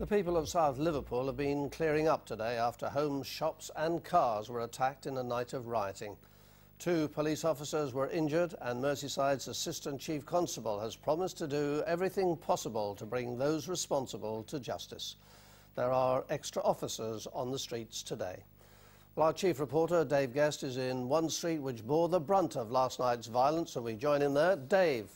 The people of South Liverpool have been clearing up today after homes, shops and cars were attacked in a night of rioting. 2 police officers were injured and Merseyside's Assistant Chief Constable has promised to do everything possible to bring those responsible to justice. There are extra officers on the streets today. Well, our chief reporter, Dave Guest, is in one street which bore the brunt of last night's violence, so we join him there. Dave.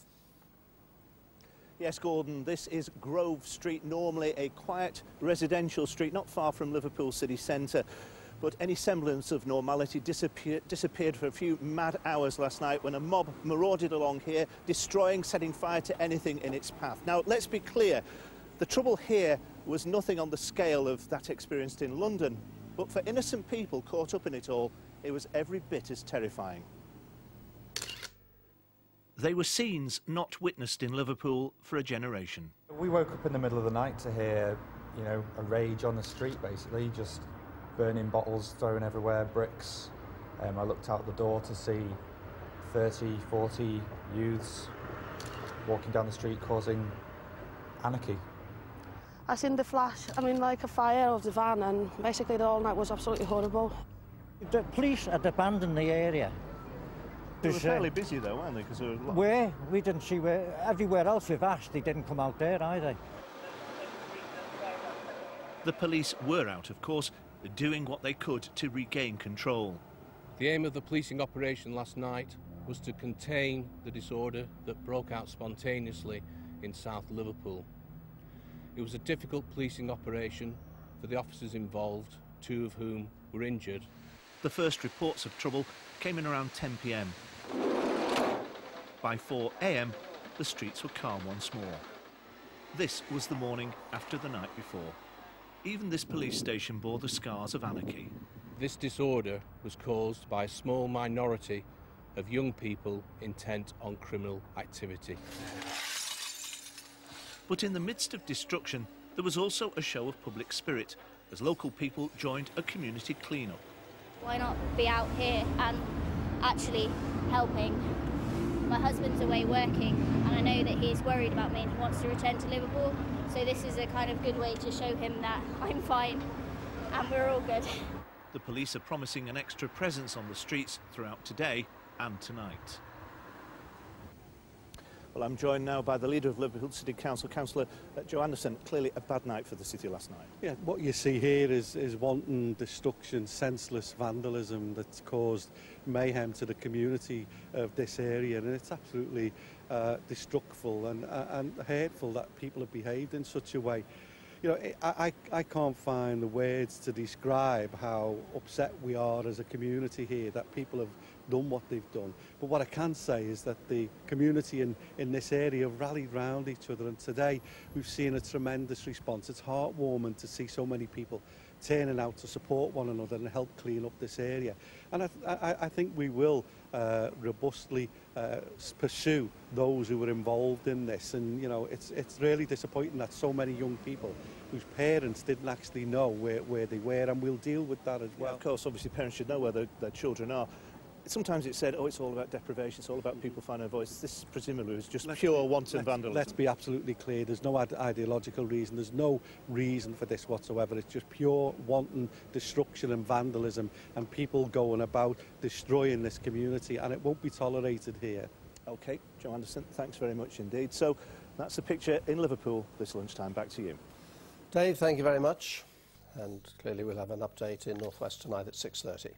Yes, Gordon, this is Grove Street, normally a quiet residential street not far from Liverpool city centre. But any semblance of normality disappeared for a few mad hours last night when a mob marauded along here, destroying, setting fire to anything in its path. Now, let's be clear, the trouble here was nothing on the scale of that experienced in London. But for innocent people caught up in it all, it was every bit as terrifying. They were scenes not witnessed in Liverpool for a generation. We woke up in the middle of the night to hear, you know, a rage on the street, basically, just burning bottles thrown everywhere, bricks. I looked out the door to see 30, 40 youths walking down the street causing anarchy. I seen the flash, like a fire of the van, and basically the whole night was absolutely horrible. The police had abandoned the area. They were fairly busy though, weren't they? Because where? We didn't see where. Everywhere else we've asked, they didn't come out there either. The police were out, of course, doing what they could to regain control. The aim of the policing operation last night was to contain the disorder that broke out spontaneously in South Liverpool. It was a difficult policing operation for the officers involved, 2 of whom were injured. The first reports of trouble came in around 10 p.m. By 4 a.m, the streets were calm once more. This was the morning after the night before. Even this police station bore the scars of anarchy. This disorder was caused by a small minority of young people intent on criminal activity. But in the midst of destruction, there was also a show of public spirit as local people joined a community clean-up. Why not be out here and actually helping? My husband's away working and I know that he's worried about me and he wants to return to Liverpool, so this is a kind of good way to show him that I'm fine and we're all good. The police are promising an extra presence on the streets throughout today and tonight. Well, I'm joined now by the leader of Liverpool City Council, Councillor Joe Anderson. Clearly a bad night for the city last night. Yeah, what you see here is wanton destruction, senseless vandalism that's caused mayhem to the community of this area, and it's absolutely destructful and hurtful that people have behaved in such a way. You know, I can't find the words to describe how upset we are as a community here that people have done what they've done. But what I can say is that the community in this area have rallied round each other, and today we've seen a tremendous response. It's heartwarming to see so many people turning out to support one another and help clean up this area. And I think we will robustly pursue those who were involved in this. And you know, it's really disappointing that so many young people whose parents didn't actually know where they were, and we'll deal with that as well. Yeah, of course, obviously parents should know where their children are. Sometimes it's said, oh, it's all about deprivation, it's all about people finding a voice. This presumably is just pure wanton vandalism. Let's be absolutely clear, there's no ideological reason, there's no reason for this whatsoever. It's just pure wanton destruction and vandalism, and people going about destroying this community, and it won't be tolerated here. OK, Joe Anderson, thanks very much indeed. So that's the picture in Liverpool this lunchtime. Back to you. Dave, thank you very much. And clearly we'll have an update in North West tonight at 6:30.